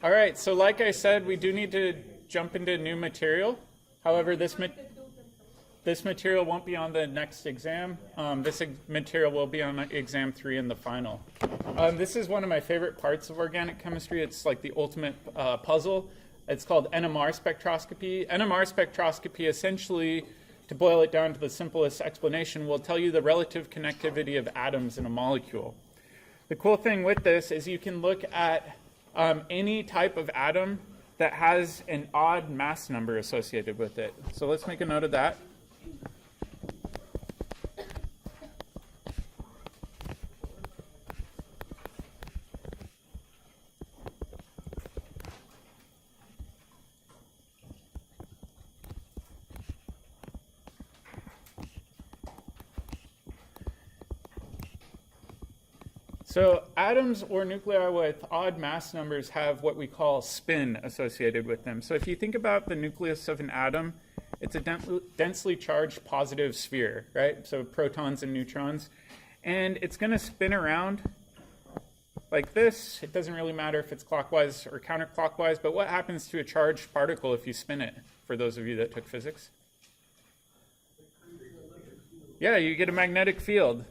All right, so like I said, we do need to jump into new material. However, this material won't be on the next exam. This material will be on exam 3 in the final. This is one of my favorite parts of organic chemistry. It's like the ultimate puzzle. It's called NMR spectroscopy. NMR spectroscopy, essentially, to boil it down to the simplest explanation, will tell you the relative connectivity of atoms in a molecule. The cool thing with this is you can look at any type of atom that has an odd mass number associated with it. So let's make a note of that. So atoms or nuclei with odd mass numbers have what we call spin associated with them. So if you think about the nucleus of an atom, it's a densely charged positive sphere, right? So protons and neutrons. And it's going to spin around like this. It doesn't really matter if it's clockwise or counterclockwise, but what happens to a charged particle if you spin it, for those of you that took physics? Yeah, you get a magnetic field.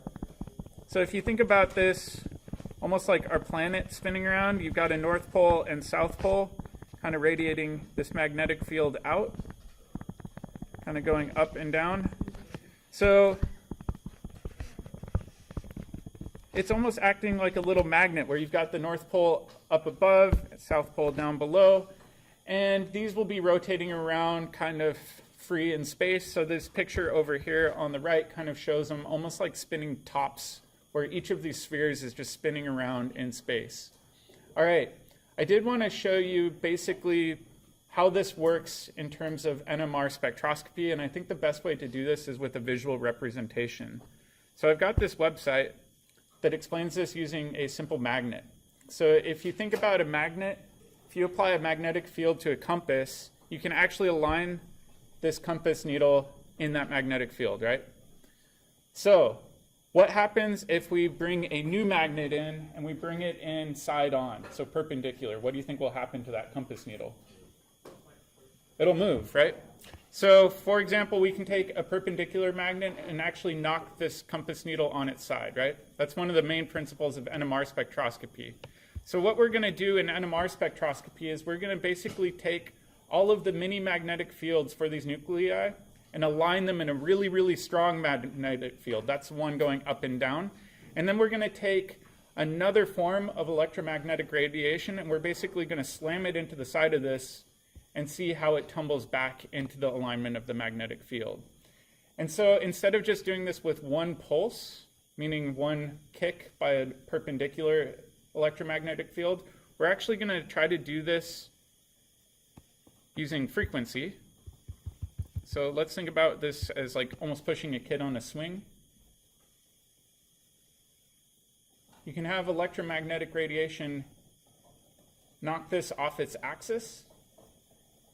So if you think about this, almost like our planet spinning around, you've got a North Pole and South Pole kind of radiating this magnetic field out, kind of going up and down. So it's almost acting like a little magnet where you've got the North Pole up above, South Pole down below, and these will be rotating around kind of free in space. So this picture over here on the right kind of shows them almost like spinning tops, where each of these spheres is just spinning around in space. All right, I did want to show you basically how this works in terms of NMR spectroscopy, and I think the best way to do this is with a visual representation. So I've got this website that explains this using a simple magnet. So if you think about a magnet, if you apply a magnetic field to a compass, you can actually align this compass needle in that magnetic field, right? So what happens if we bring a new magnet in and we bring it in side on, so perpendicular? What do you think will happen to that compass needle? It'll move, right? So for example, we can take a perpendicular magnet and actually knock this compass needle on its side, right? That's one of the main principles of NMR spectroscopy. So what we're going to do in NMR spectroscopy is we're going to basically take all of the mini magnetic fields for these nuclei and align them in a really, really strong magnetic field. That's the one going up and down. And then we're going to take another form of electromagnetic radiation, and we're basically going to slam it into the side of this and see how it tumbles back into the alignment of the magnetic field. And so instead of just doing this with one pulse, meaning one kick by a perpendicular electromagnetic field, we're actually going to try to do this using frequency. So let's think about this as like almost pushing a kid on a swing. You can have electromagnetic radiation knock this off its axis.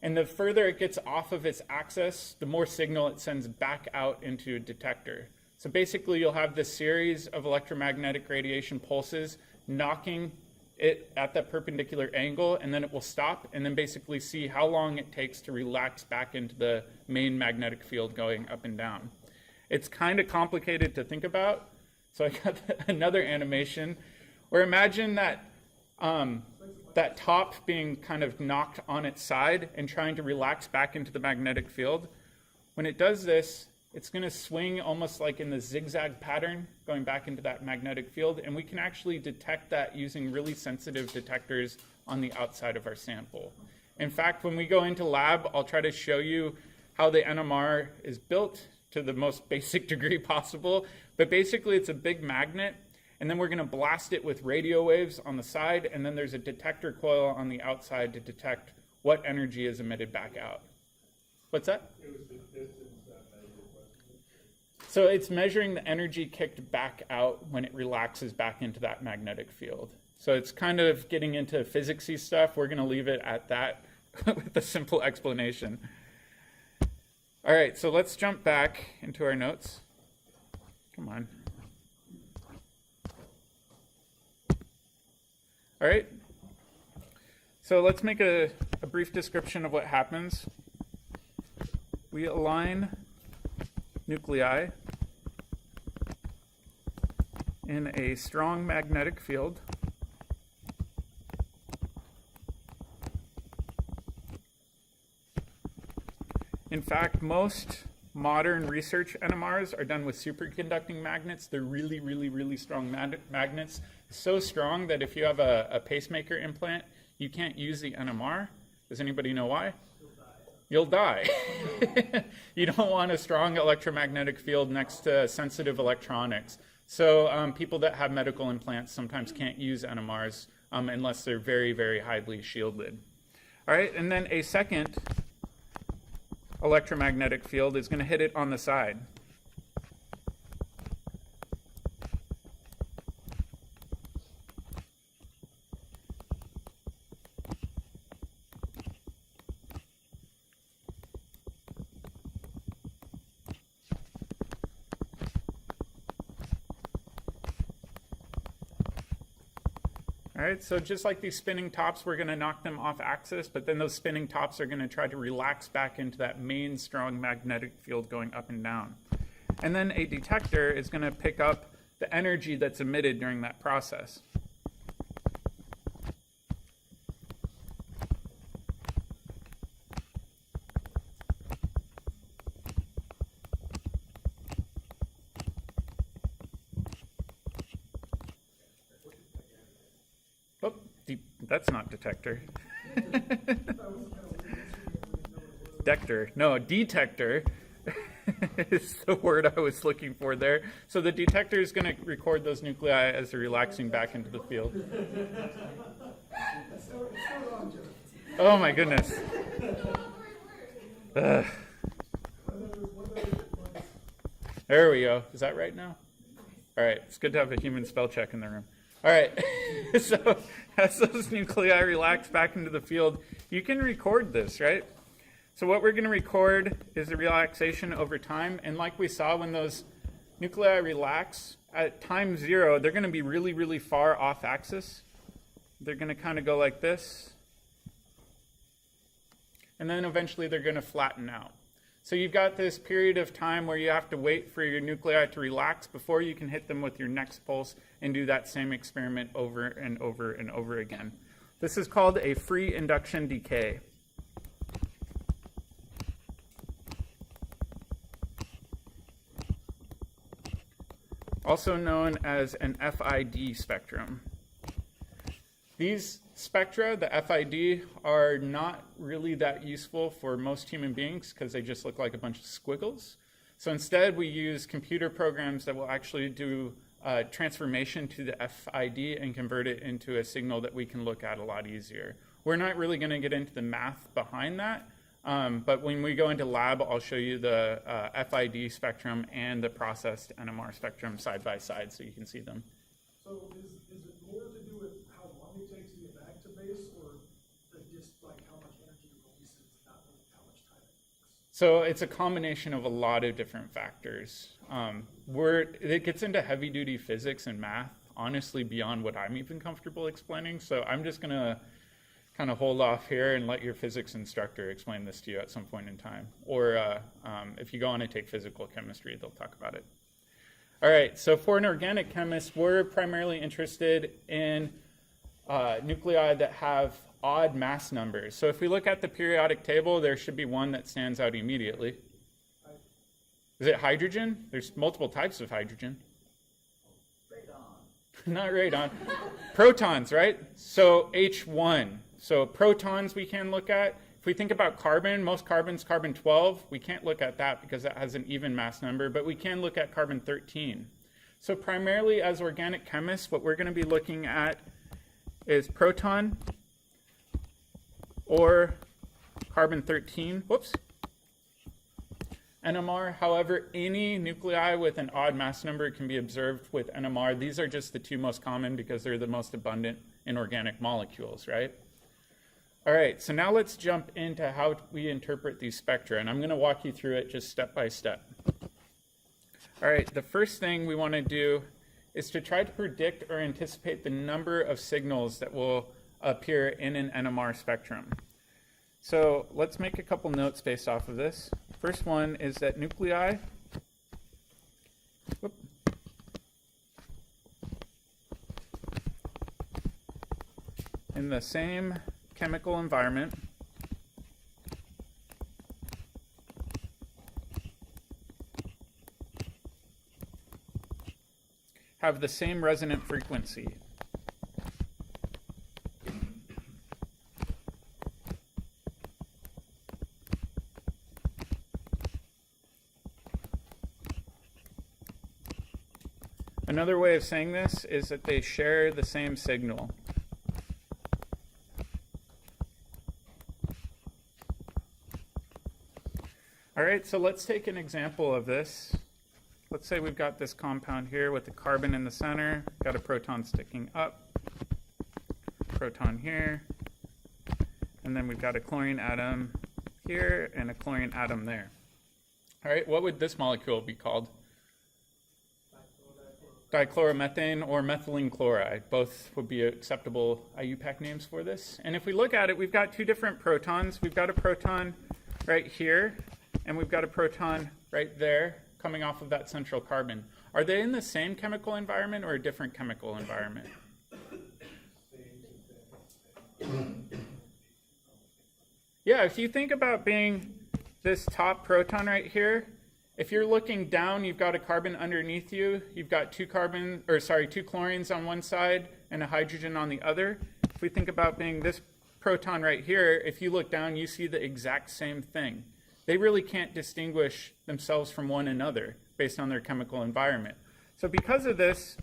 And the further it gets off of its axis, the more signal it sends back out into a detector. So basically you'll have this series of electromagnetic radiation pulses knocking it at that perpendicular angle, and then it will stop and then basically see how long it takes to relax back into the main magnetic field going up and down. It's kind of complicated to think about, so I got another animation where imagine that that top being kind of knocked on its side and trying to relax back into the magnetic field. When it does this, it's going to swing almost like in the zigzag pattern going back into that magnetic field, and we can actually detect that using really sensitive detectors on the outside of our sample. In fact, when we go into lab, I'll try to show you how the NMR is built to the most basic degree possible, but basically it's a big magnet, and then we're going to blast it with radio waves on the side, and then there's a detector coil on the outside to detect what energy is emitted back out. What's that? So it's measuring the energy kicked back out when it relaxes back into that magnetic field. So it's kind of getting into physicsy stuff. We're going to leave it at that with a simple explanation. All right, so let's jump back into our notes. Come on. All right. So let's make a brief description of what happens. We align nuclei in a strong magnetic field. In fact, most modern research NMRs are done with superconducting magnets. They're really, really, really strong magnets. So strong that if you have a pacemaker implant, you can't use the NMR. Does anybody know why? You'll die. You don't want a strong electromagnetic field next to sensitive electronics. So people that have medical implants sometimes can't use NMRs unless they're very, very highly shielded. All right, and then a second electromagnetic field is going to hit it on the side. All right, so just like these spinning tops, we're going to knock them off axis, but then those spinning tops are going to try to relax back into that main strong magnetic field going up and down. And then a detector is going to pick up the energy that's emitted during that process. Oh, that's not detector. Detector. No, detector is the word I was looking for there. So the detector is going to record those nuclei as they're relaxing back into the field. Oh my goodness. There we go. Is that right now? All right. It's good to have a human spell check in the room. All right. So as those nuclei relax back into the field, you can record this, right? So what we're going to record is the relaxation over time. And like we saw, when those nuclei relax at time 0, they're going to be really, really far off axis. They're going to kind of go like this. And then eventually they're going to flatten out. So you've got this period of time where you have to wait for your nuclei to relax before you can hit them with your next pulse and do that same experiment over and over and over again. This is called a free induction decay. Also known as an FID spectrum. These spectra, the FID, are not really that useful for most human beings because they just look like a bunch of squiggles. So instead, we use computer programs that will actually do transformation to the FID and convert it into a signal that we can look at a lot easier. We're not really going to get into the math behind that, but when we go into lab, I'll show you the FID spectrum and the processed NMR spectrum side by side so you can see them. So is it more to do with how long it takes to get back to base, or just like how much energy it releases, not really how much time it takes? So it's a combination of a lot of different factors. It gets into heavy-duty physics and math, honestly, beyond what I'm even comfortable explaining. So I'm just going to kind of hold off here and let your physics instructor explain this to you at some point in time. Or if you go on and take physical chemistry, they'll talk about it. All right, so for an organic chemist, we're primarily interested in nuclei that have odd mass numbers. So if we look at the periodic table, there should be one that stands out immediately. Is it hydrogen? There's multiple types of hydrogen. Radon. Not radon. Protons, right? So H1. So protons we can look at. If we think about carbon, most carbon's carbon-12. We can't look at that because that has an even mass number, but we can look at carbon-13. So primarily as organic chemists, what we're going to be looking at is proton or carbon-13. Whoops. NMR, however, any nuclei with an odd mass number can be observed with NMR. These are just the two most common because they're the most abundant in organic molecules, right? All right, so now let's jump into how we interpret these spectra, and I'm going to walk you through it just step by step. All right, the first thing we want to do is to try to predict or anticipate the number of signals that will appear in an NMR spectrum. So let's make a couple notes based off of this. First one is that nuclei in the same chemical environment have the same resonant frequency. Another way of saying this is that they share the same signal. All right, so let's take an example of this. Let's say we've got this compound here with a carbon in the center, got a proton sticking up, proton here, and then we've got a chlorine atom here and a chlorine atom there. All right, what would this molecule be called? Dichloromethane or methylene chloride. Both would be acceptable IUPAC names for this. And if we look at it, we've got two different protons. We've got a proton right here, and we've got a proton right there coming off of that central carbon. Are they in the same chemical environment or a different chemical environment? Yeah, if you think about being this top proton right here, if you're looking down, you've got a carbon underneath you. You've got two chlorines on one side and a hydrogen on the other. If we think about being this proton right here, if you look down, you see the exact same thing. They really can't distinguish themselves from one another based on their chemical environment. So because of this,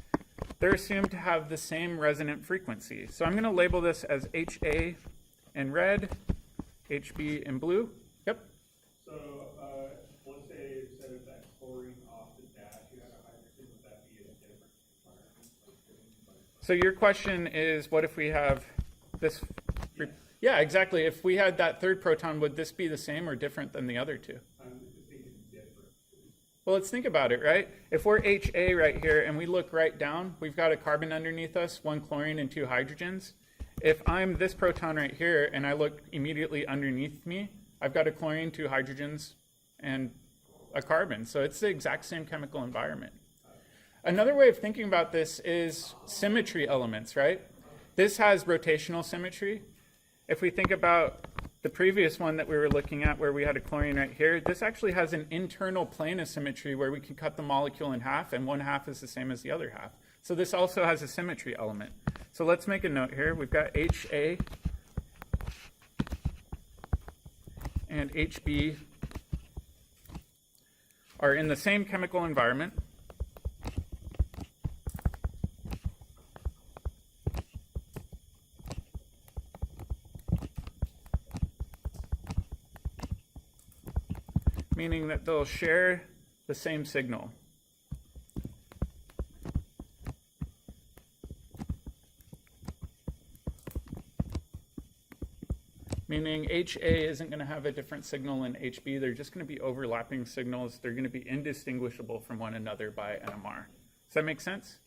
they're assumed to have the same resonant frequency. So I'm going to label this as HA in red, HB in blue. Yep. So let's say instead of that chlorine off the dash, you had a hydrogen, would that be a different environment? So your question is, what if we have this? Yeah, exactly. If we had that third proton, would this be the same or different than the other two? I'm thinking different. Well, let's think about it, right? If we're HA right here and we look right down, we've got a carbon underneath us, one chlorine and two hydrogens. If I'm this proton right here and I look immediately underneath me, I've got a chlorine, two hydrogens, and a carbon. So it's the exact same chemical environment. Another way of thinking about this is symmetry elements, right? This has rotational symmetry. If we think about the previous one that we were looking at where we had a chlorine right here, this actually has an internal plane of symmetry where we can cut the molecule in half and one half is the same as the other half. So this also has a symmetry element. So let's make a note here. We've got HA and HB are in the same chemical environment. Meaning that they'll share the same signal. Meaning HA isn't going to have a different signal than HB. They're just going to be overlapping signals. They're going to be indistinguishable from one another by NMR. Does that make sense?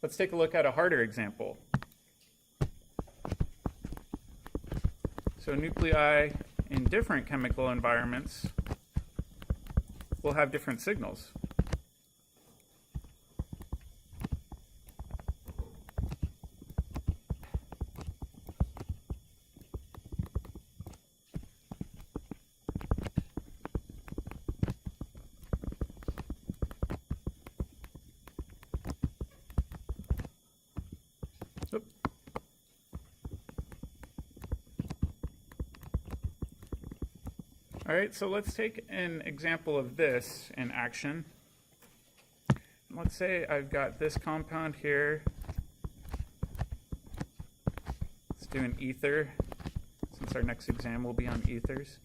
Let's take a look at a harder example. So nuclei in different chemical environments will have different signals. All right, so let's take an example of this in action. Let's say I've got this compound here. Let's do an ether, since our next exam will be on ethers.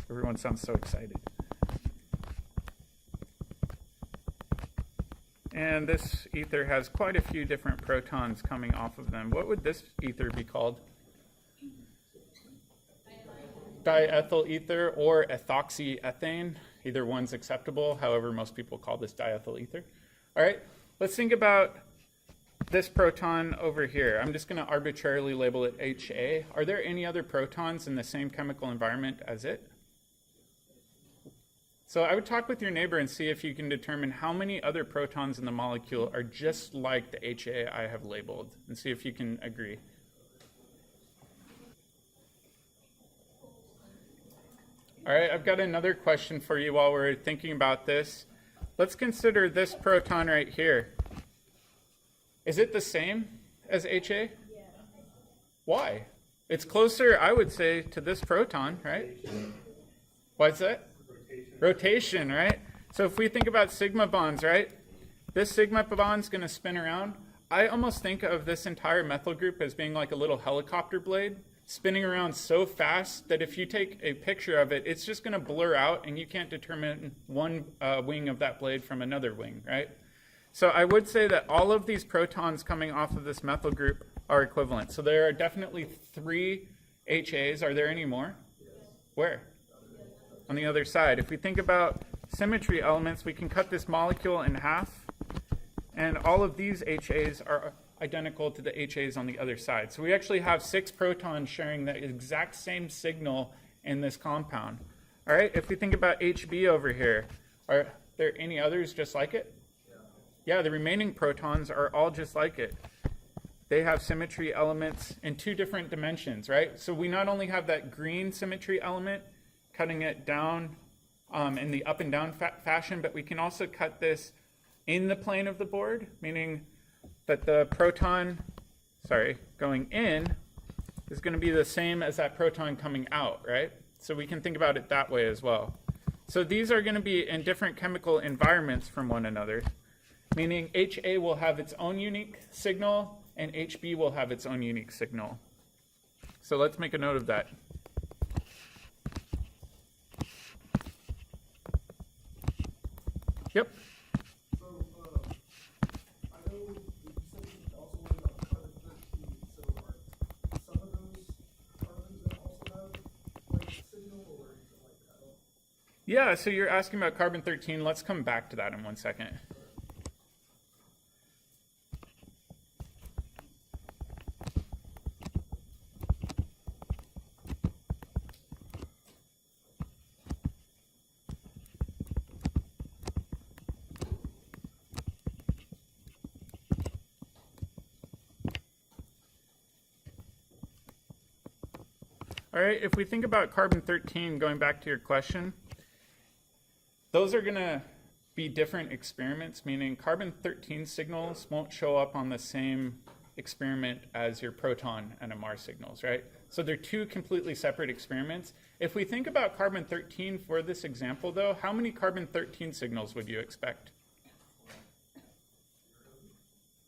Everyone sounds so excited. And this ether has quite a few different protons coming off of them. What would this ether be called? Diethyl ether or ethoxyethane. Either one's acceptable. However, most people call this diethyl ether. All right. let's think about this proton over here. I'm just going to arbitrarily label it HA. Are there any other protons in the same chemical environment as it? So I would talk with your neighbor and see if you can determine how many other protons in the molecule are just like the HA I have labeled, and see if you can agree. All right, I've got another question for you while we're thinking about this. Let's consider this proton right here. Is it the same as HA? Yeah. Why? It's closer, I would say, to this proton, right? Why is that? Rotation, right? So if we think about sigma bonds, right? This sigma bond's going to spin around. I almost think of this entire methyl group as being like a little helicopter blade, spinning around so fast that if you take a picture of it, it's just going to blur out and you can't determine one wing of that blade from another wing, right? So I would say that all of these protons coming off of this methyl group are equivalent. So there are definitely 3 HAs. Are there any more? Where? On the other side. If we think about symmetry elements, we can cut this molecule in half, and all of these HAs are identical to the HAs on the other side. So we actually have 6 protons sharing the exact same signal in this compound. All right, if we think about HB over here, are there any others just like it? Yeah, the remaining protons are all just like it. They have symmetry elements in 2 different dimensions, right? So we not only have that green symmetry element, cutting it down in the up and down fashion, but we can also cut this in the plane of the board, meaning that the proton, going in is going to be the same as that proton coming out, right? So we can think about it that way as well. So these are going to be in different chemical environments from one another, meaning HA will have its own unique signal and HB will have its own unique signal. So let's make a note of that. Yep. So, I know you said you also learned about carbon 13, so are some of those carbons that also have like signal or anything like that? Yeah, so you're asking about carbon 13. Let's come back to that in 1 second. All right, if we think about carbon 13, going back to your question, those are going to be different experiments, meaning carbon 13 signals won't show up on the same experiment as your proton NMR signals, right? So they're 2 completely separate experiments. If we think about carbon 13 for this example, though, how many carbon 13 signals would you expect?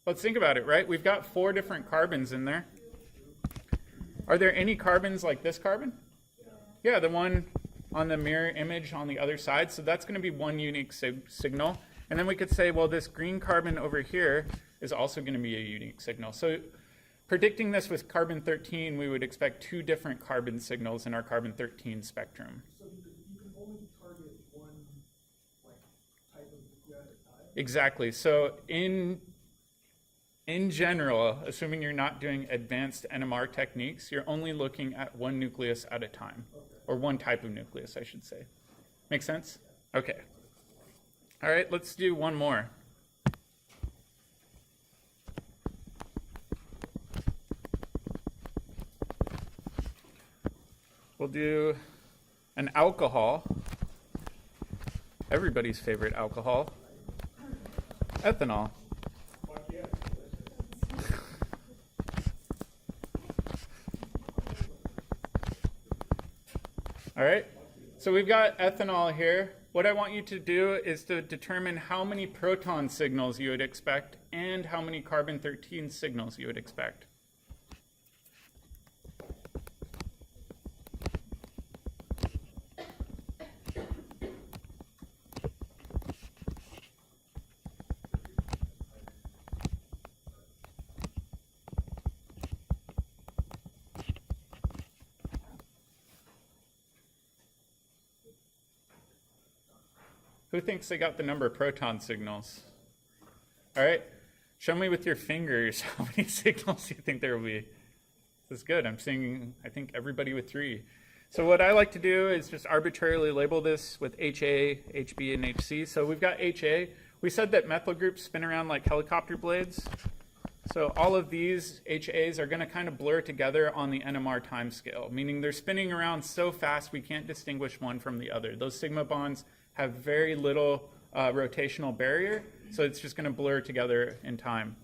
Let's think about it, right? We've got 4 different carbons in there. Are there any carbons like this carbon? Yeah, the one on the mirror image on the other side. So that's going to be one unique signal. And then we could say, well, this green carbon over here is also going to be a unique signal. So predicting this with carbon 13, we would expect 2 different carbon signals in our carbon 13 spectrum. So you can only target one like type of nuclei at a time? Exactly. So in general, assuming you're not doing advanced NMR techniques, you're only looking at one nucleus at a time, or one type of nucleus, I should say. Make sense? Okay. All right, let's do one more. We'll do an alcohol, everybody's favorite alcohol, ethanol. All right, so we've got ethanol here. What I want you to do is to determine how many proton signals you would expect and how many carbon 13 signals you would expect. Who thinks they got the number of proton signals? All right, show me with your fingers how many signals you think there will be. This is good. I'm seeing, I think, everybody with 3. So what I like to do is just arbitrarily label this with HA, HB, and HC. So we've got HA. We said that methyl groups spin around like helicopter blades. So all of these HAs are going to kind of blur together on the NMR time scale, meaning they're spinning around so fast we can't distinguish one from the other. Those sigma bonds have very little rotational barrier, so it's just going to blur together in time.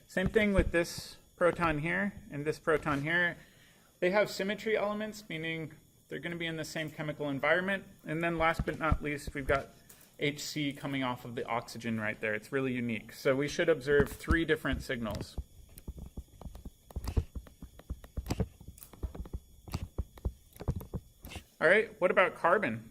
Same thing with this proton here and this proton here. They have symmetry elements, meaning they're going to be in the same chemical environment. And then last but not least, we've got HC coming off of the oxygen right there. It's really unique. So we should observe 3 different signals. All right, what about carbon?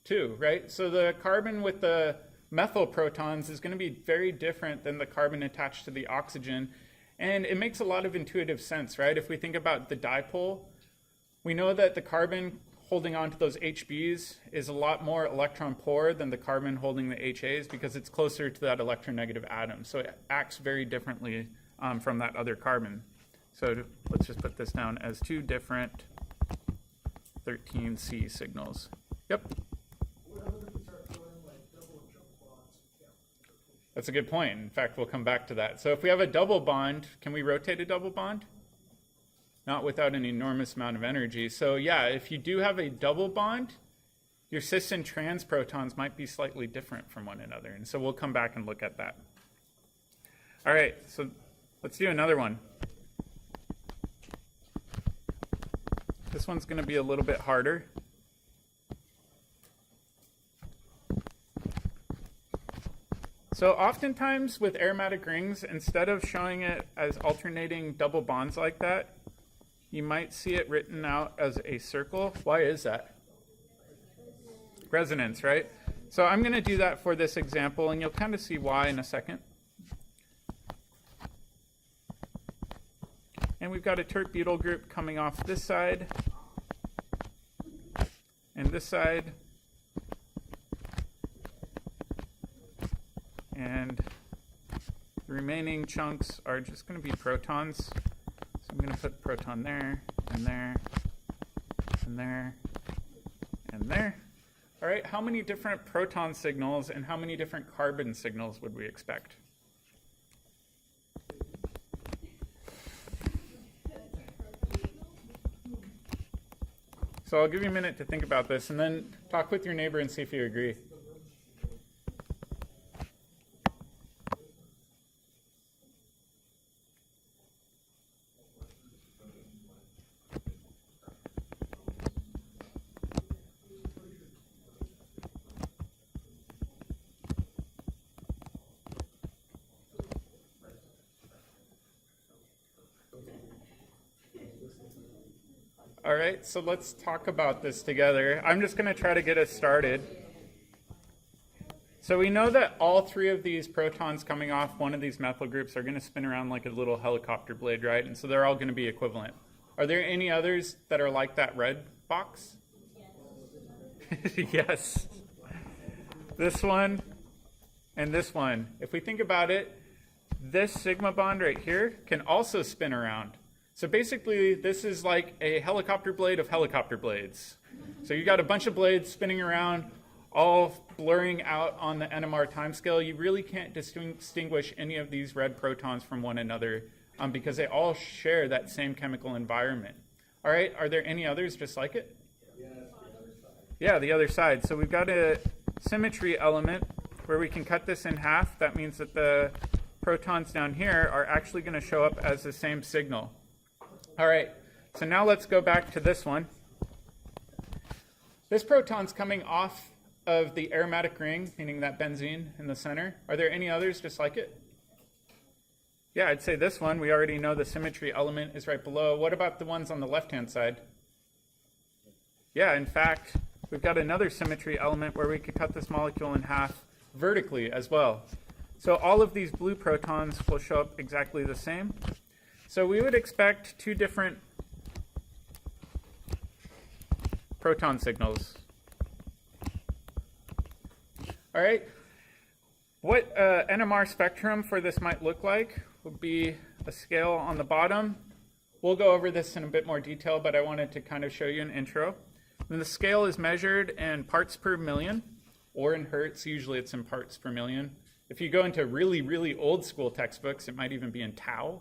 2, right? So the carbon with the methyl protons is going to be very different than the carbon attached to the oxygen. And it makes a lot of intuitive sense, right? If we think about the dipole, we know that the carbon holding on to those HBs is a lot more electron poor than the carbon holding the HAs because it's closer to that electronegative atom. So it acts very differently from that other carbon. So let's just put this down as 2 different 13C signals. Yep. What happens if we start throwing like double and triple bonds? Yeah. That's a good point. In fact, we'll come back to that. So if we have a double bond, can we rotate a double bond? Not without an enormous amount of energy. So yeah, if you do have a double bond, your cis and trans protons might be slightly different from one another. And so we'll come back and look at that. All right, so let's do another one. This one's going to be a little bit harder. So oftentimes with aromatic rings, instead of showing it as alternating double bonds like that, you might see it written out as a circle. Why is that? Resonance, right? So I'm going to do that for this example, and you'll kind of see why in a second. And we've got a tert-butyl group coming off this side and this side. And the remaining chunks are just going to be protons. So I'm going to put proton there, and there, and there, and there. All right, how many different proton signals and how many different carbon signals would we expect? So I'll give you a minute to think about this, and then talk with your neighbor and see if you agree. All right, so let's talk about this together. I'm just going to try to get us started. So we know that all 3 of these protons coming off one of these methyl groups are going to spin around like a little helicopter blade, right? And so they're all going to be equivalent. Are there any others that are like that red box? Yes. Yes. This one and this one. If we think about it, this sigma bond right here can also spin around. So basically, this is like a helicopter blade of helicopter blades. So you got a bunch of blades spinning around, all blurring out on the NMR timescale. You really can't distinguish any of these red protons from one another because they all share that same chemical environment. All right, are there any others just like it? Yes, the other side. Yeah, the other side. So we've got a symmetry element where we can cut this in half. That means that the protons down here are actually going to show up as the same signal. All right, so now let's go back to this one. This proton's coming off of the aromatic ring, meaning that benzene in the center. Are there any others just like it? Yeah, I'd say this one. We already know the symmetry element is right below. What about the ones on the left-hand side? Yeah, in fact, we've got another symmetry element where we could cut this molecule in half vertically as well. So all of these blue protons will show up exactly the same. So we would expect 2 different proton signals. All right. What NMR spectrum for this might look like would be a scale on the bottom. We'll go over this in a bit more detail, but I wanted to kind of show you an intro. And the scale is measured in parts per million or in hertz. Usually it's in parts per million. If you go into really, really old school textbooks, it might even be in tau.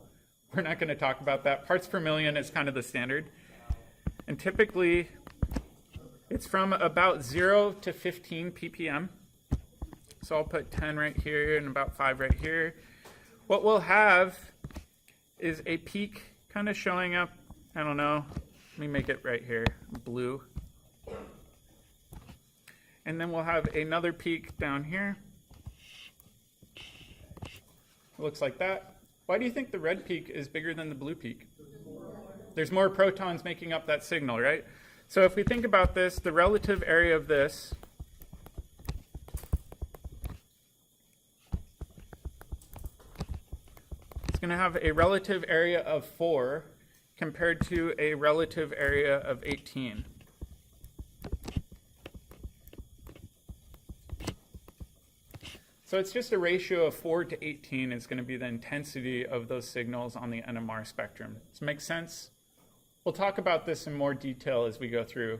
We're not going to talk about that. Parts per million is kind of the standard. And typically, it's from about 0 to 15 ppm. So I'll put 10 right here and about 5 right here. What we'll have is a peak kind of showing up. I don't know. Let me make it right here, blue. And then we'll have another peak down here. It looks like that. Why do you think the red peak is bigger than the blue peak? There's more protons making up that signal, right? So if we think about this, the relative area of this is going to have a relative area of 4 compared to a relative area of 18. So it's just a ratio of 4 to 18 is going to be the intensity of those signals on the NMR spectrum. Does it make sense? We'll talk about this in more detail as we go through.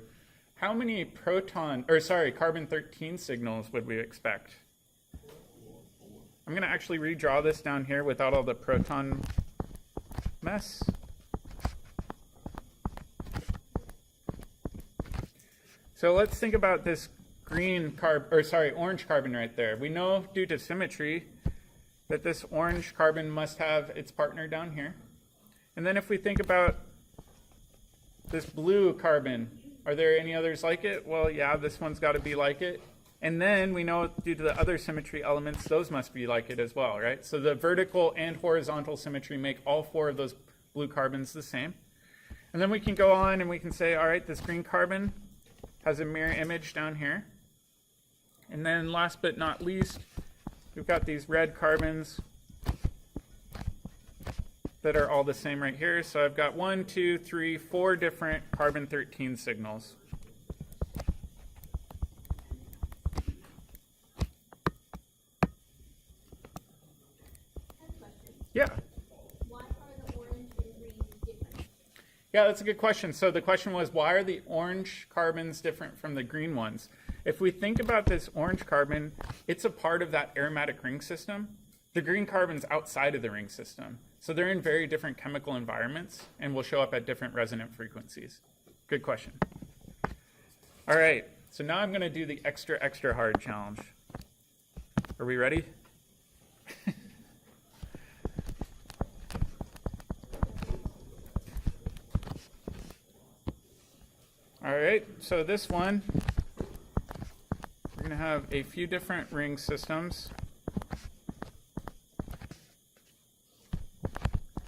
How many carbon-13 signals would we expect? I'm going to actually redraw this down here without all the proton mess. So let's think about this orange carbon right there. We know due to symmetry that this orange carbon must have its partner down here. And then if we think about this blue carbon, are there any others like it? Well, yeah, this one's got to be like it. And then we know due to the other symmetry elements, those must be like it as well, right? So the vertical and horizontal symmetry make all 4 of those blue carbons the same. And then we can go on and we can say, all right, this green carbon has a mirror image down here. And then last but not least, we've got these red carbons that are all the same right here. So I've got 1, 2, 3, 4 different carbon-13 signals. Yeah. Why are the orange and green different? Yeah, that's a good question. So the question was, why are the orange carbons different from the green ones? If we think about this orange carbon, it's a part of that aromatic ring system. The green carbon's outside of the ring system. So they're in very different chemical environments and will show up at different resonant frequencies. Good question. All right, so now I'm going to do the extra, extra hard challenge. Are we ready? All right, so this one, we're going to have a few different ring systems.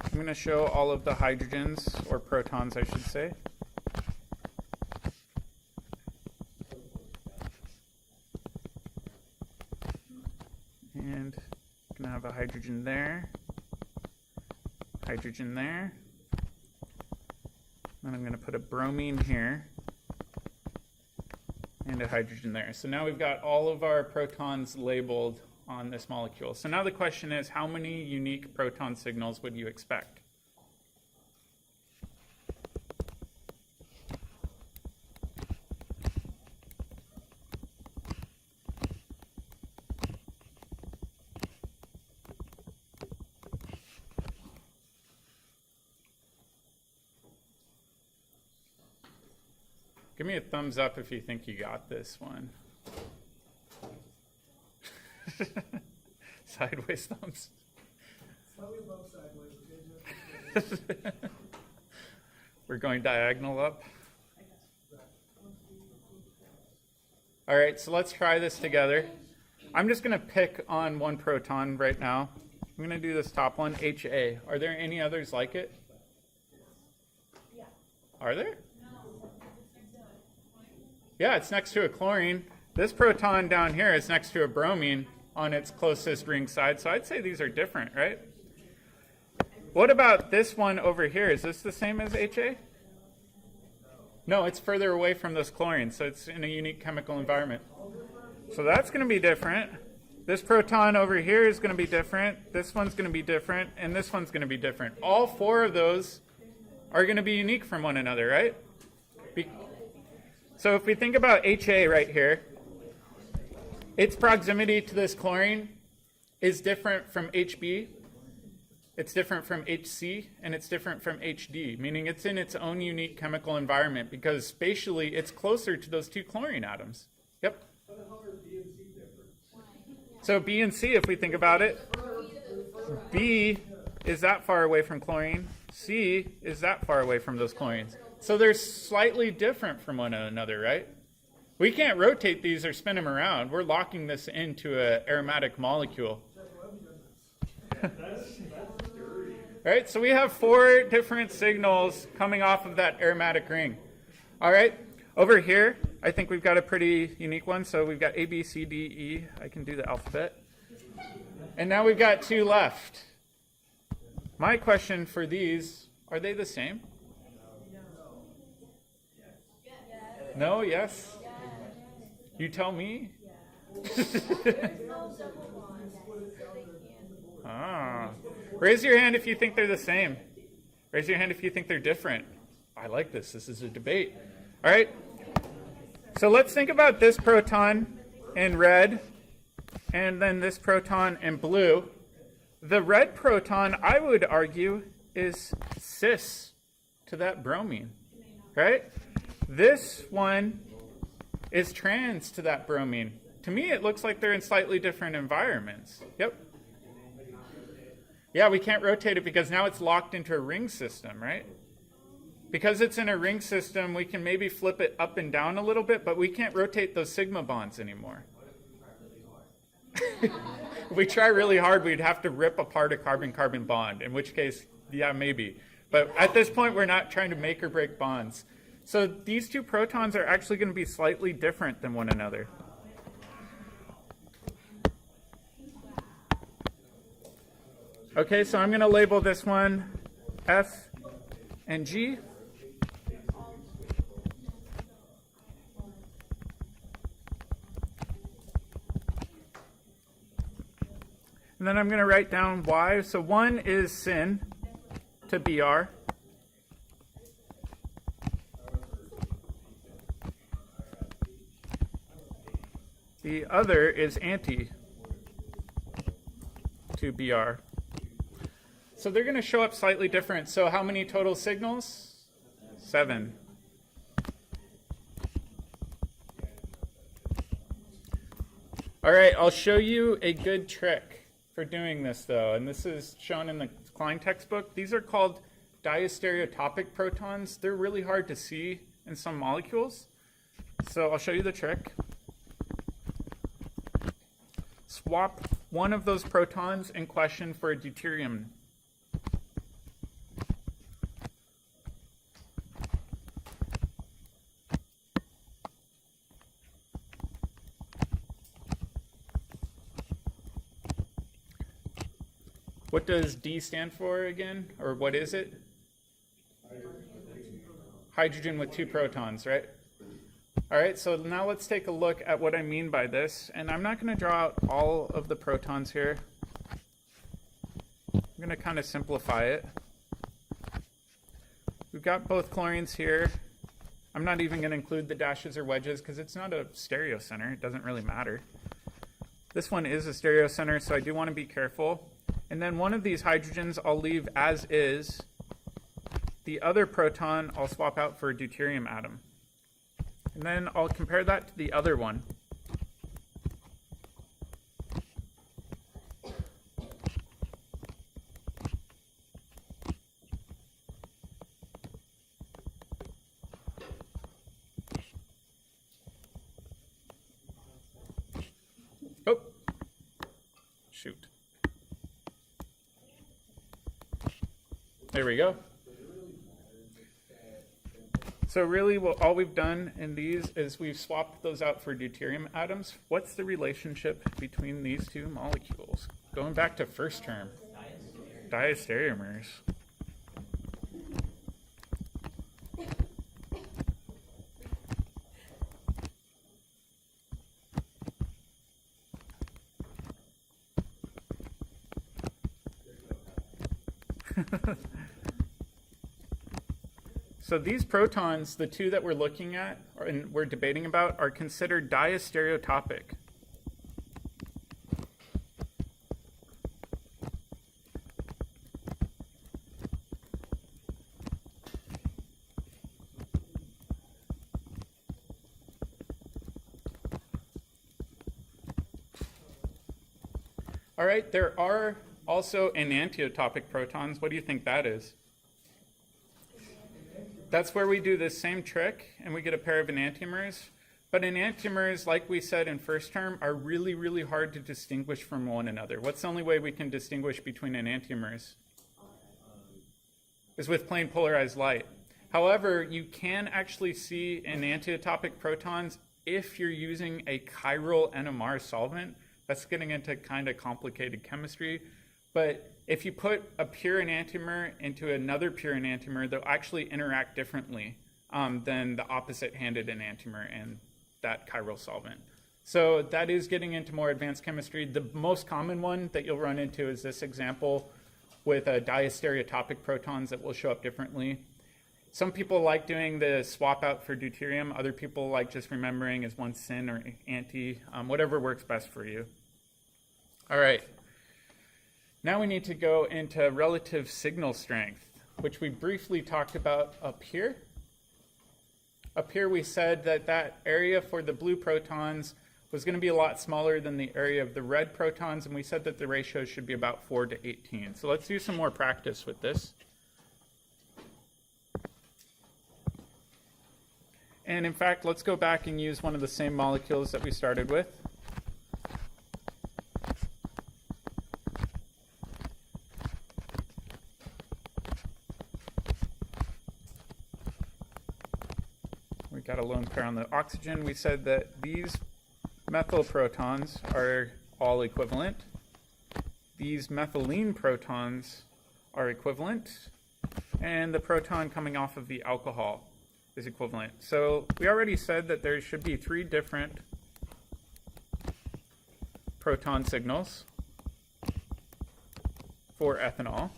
I'm going to show all of the hydrogens, or protons, I should say. And I'm going to have a hydrogen there, hydrogen there. And I'm going to put a bromine here and a hydrogen there. So now we've got all of our protons labeled on this molecule. So now the question is, how many unique proton signals would you expect? Give me a thumbs up if you think you got this one. Sideways thumbs. Slightly above sideways, okay? We're going diagonal up. All right, so let's try this together. I'm just going to pick on one proton right now. I'm going to do this top one, HA. Are there any others like it? Yeah. Are there? No. Yeah, it's next to a chlorine. This proton down here is next to a bromine on its closest ring side, so I'd say these are different, right? What about this one over here? Is this the same as HA? No, it's further away from those chlorines, so it's in a unique chemical environment. So that's going to be different. This proton over here is going to be different. This one's going to be different. And this one's going to be different. All four of those are going to be unique from one another, right? So if we think about HA right here, its proximity to this chlorine is different from HB. It's different from HC, and it's different from HD, meaning it's in its own unique chemical environment because spatially it's closer to those two chlorine atoms. Yep. But how are B and C different? So B and C, if we think about it, B is that far away from chlorine. C is that far away from those chlorines. So they're slightly different from one another, right? We can't rotate these or spin them around. We're locking this into an aromatic molecule. That's dirty. All right, so we have 4 different signals coming off of that aromatic ring. All right, over here, I think we've got a pretty unique one. So we've got A, B, C, D, E. I can do the alphabet. And now we've got 2 left. My question for these, are they the same? No, yes? You tell me? Ah. Raise your hand if you think they're the same. Raise your hand if you think they're different. I like this. This is a debate. All right. So let's think about this proton in red and then this proton in blue. The red proton, I would argue, is cis to that bromine, right? This one is trans to that bromine. To me, it looks like they're in slightly different environments. Yep. Yeah, we can't rotate it because now it's locked into a ring system, right? Because it's in a ring system, we can maybe flip it up and down a little bit, but we can't rotate those sigma bonds anymore. If we try really hard, we'd have to rip apart a carbon-carbon bond, in which case, yeah, maybe. But at this point, we're not trying to make or break bonds. So these 2 protons are actually going to be slightly different than one another. Okay, so I'm going to label this one F and G. And then I'm going to write down Y. So 1 is syn to Br. The other is anti to Br. So they're going to show up slightly different. So how many total signals? 7. All right, I'll show you a good trick for doing this, though. And this is shown in the Klein textbook. These are called diastereotopic protons. They're really hard to see in some molecules. So I'll show you the trick. Swap one of those protons in question for a deuterium. What does D stand for again? Or what is it? Hydrogen with 2 protons, right? All right, so now let's take a look at what I mean by this. And I'm not going to draw out all of the protons here. I'm going to kind of simplify it. We've got both chlorines here. I'm not even going to include the dashes or wedges because it's not a stereocenter. It doesn't really matter. This one is a stereocenter, so I do want to be careful. And then one of these hydrogens I'll leave as is. The other proton I'll swap out for a deuterium atom. And then I'll compare that to the other one. Oh, shoot. There we go. So really, all we've done in these is we've swapped those out for deuterium atoms. What's the relationship between these 2 molecules? Going back to first term. Diastereomers. So these protons, the two that we're looking at and we're debating about, are considered diastereotopic. All right, there are also enantiotopic protons. What do you think that is? That's where we do this same trick and we get a pair of enantiomers. But enantiomers, like we said in first term, are really, really hard to distinguish from one another. What's the only way we can distinguish between enantiomers? Is with plain polarized light. However, you can actually see enantiotopic protons if you're using a chiral NMR solvent. That's getting into kind of complicated chemistry. But if you put a pure enantiomer into another pure enantiomer, they'll actually interact differently than the opposite-handed enantiomer and that chiral solvent. So that is getting into more advanced chemistry. The most common one that you'll run into is this example with diastereotopic protons that will show up differently. Some people like doing the swap out for deuterium. Other people like just remembering as one syn or anti, whatever works best for you. All right. Now we need to go into relative signal strength, which we briefly talked about up here. Up here we said that that area for the blue protons was going to be a lot smaller than the area of the red protons, and we said that the ratio should be about 4 to 18. So let's do some more practice with this. And in fact, let's go back and use one of the same molecules that we started with. We got a lone pair on the oxygen. We said that these methyl protons are all equivalent. These methylene protons are equivalent. And the proton coming off of the alcohol is equivalent. So we already said that there should be 3 different proton signals for ethanol.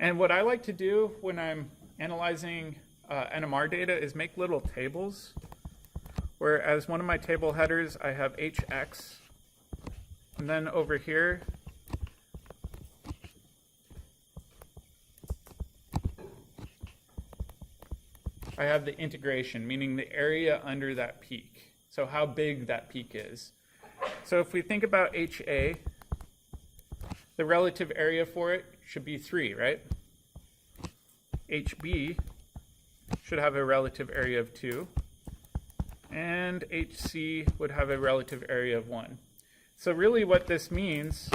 And what I like to do when I'm analyzing NMR data is make little tables, where as one of my table headers I have HX, and then over here I have the integration, meaning the area under that peak. So how big that peak is. So if we think about HA, the relative area for it should be 3, right? HB should have a relative area of 2. And HC would have a relative area of 1. So really what this means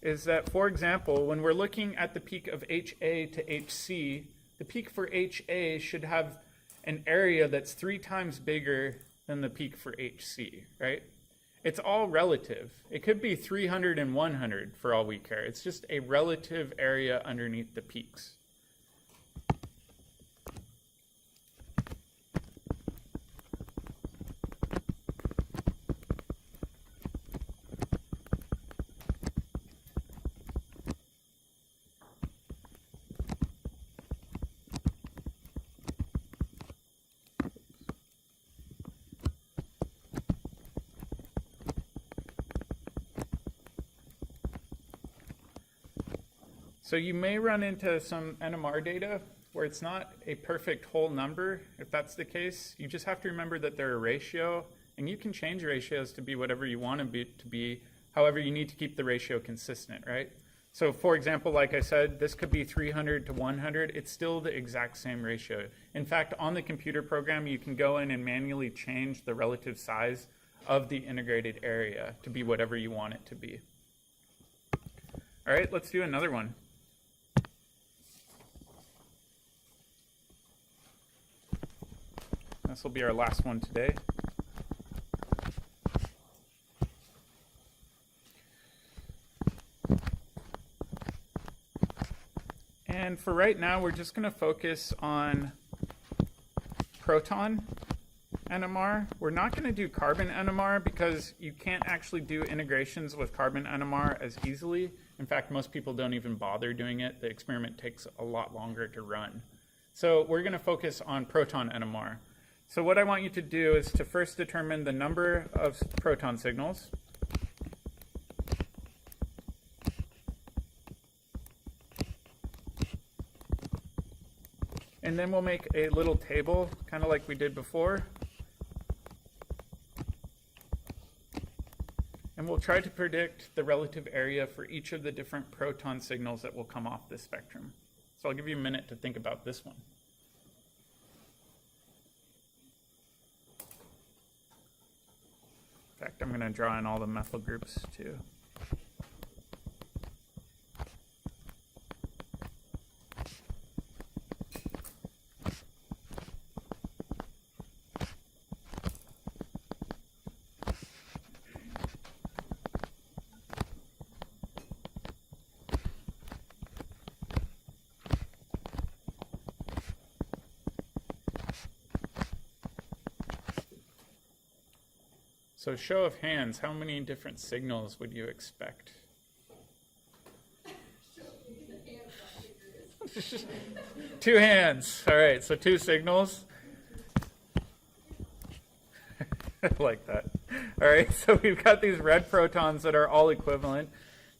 is that, for example, when we're looking at the peak of HA to HC, the peak for HA should have an area that's 3 times bigger than the peak for HC, right? It's all relative. It could be 300 and 100 for all we care. It's just a relative area underneath the peaks. So you may run into some NMR data where it's not a perfect whole number. If that's the case, you just have to remember that they're a ratio, and you can change ratios to be whatever you want to be. However, you need to keep the ratio consistent, right? So for example, like I said, this could be 300 to 100. It's still the exact same ratio. In fact, on the computer program, you can go in and manually change the relative size of the integrated area to be whatever you want it to be. All right, let's do another one. This will be our last one today. And for right now, we're just going to focus on proton NMR. We're not going to do carbon NMR because you can't actually do integrations with carbon NMR as easily. In fact, most people don't even bother doing it. The experiment takes a lot longer to run. So we're going to focus on proton NMR. So what I want you to do is to first determine the number of proton signals. And then we'll make a little table, kind of like we did before. And we'll try to predict the relative area for each of the different proton signals that will come off this spectrum. So I'll give you a minute to think about this one. In fact, I'm going to draw in all the methyl groups too. So show of hands, how many different signals would you expect? 2 hands. All right, so 2 signals. I like that. All right, so we've got these red protons that are all equivalent.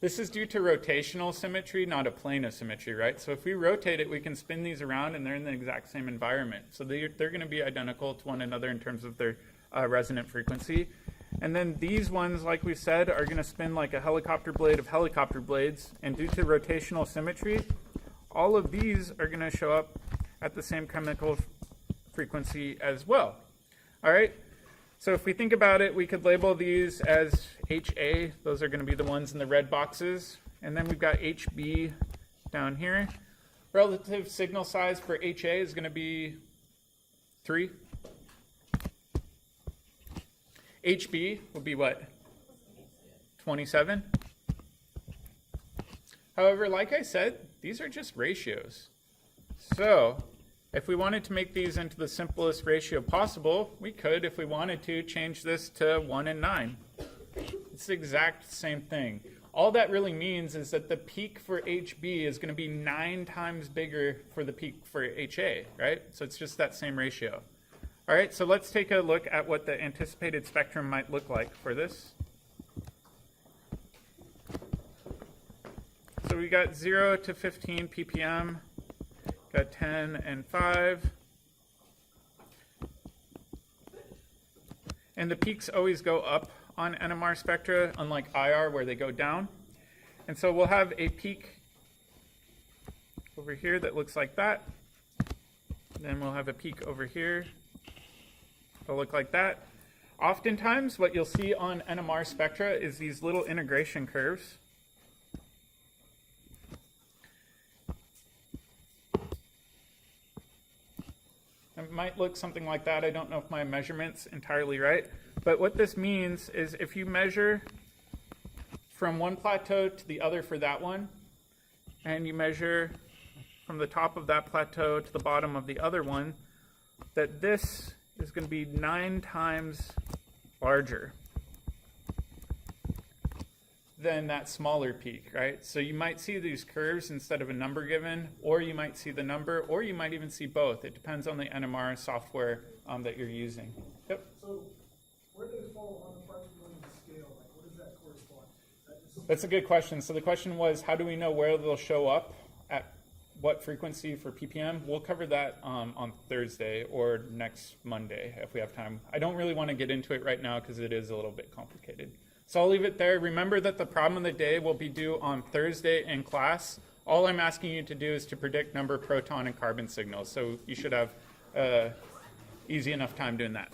This is due to rotational symmetry, not a planar symmetry, right? So if we rotate it, we can spin these around and they're in the exact same environment. So they're going to be identical to one another in terms of their resonant frequency. And then these ones, like we said, are going to spin like a helicopter blade of helicopter blades. And due to rotational symmetry, all of these are going to show up at the same chemical frequency as well. All right? So if we think about it, we could label these as HA. Those are going to be the ones in the red boxes. And then we've got HB down here. Relative signal size for HA is going to be 3. HB will be what? 27. However, like I said, these are just ratios. So if we wanted to make these into the simplest ratio possible, we could, if we wanted to, change this to 1 and 9. It's the exact same thing. All that really means is that the peak for HB is going to be 9 times bigger for the peak for HA, right? So it's just that same ratio. All right, so let's take a look at what the anticipated spectrum might look like for this. So we got 0 to 15 ppm, got 10 and 5. And the peaks always go up on NMR spectra, unlike IR where they go down. And so we'll have a peak over here that looks like that. Then we'll have a peak over here. It'll look like that. Oftentimes, what you'll see on NMR spectra is these little integration curves. It might look something like that. I don't know if my measurement's entirely right. But what this means is if you measure from one plateau to the other for that one, and you measure from the top of that plateau to the bottom of the other one, that this is going to be 9 times larger than that smaller peak, right? So you might see these curves instead of a number given, or you might see the number, or you might even see both. It depends on the NMR software that you're using. Yep. So where do they fall on the particle scale? Like, what does that correspond to? That's a good question. So the question was, how do we know where they'll show up at what frequency for ppm? We'll cover that on Thursday or next Monday if we have time. I don't really want to get into it right now because it is a little bit complicated. So I'll leave it there. Remember that the problem of the day will be due on Thursday in class. All I'm asking you to do is to predict number proton and carbon signals. So you should have easy enough time doing that.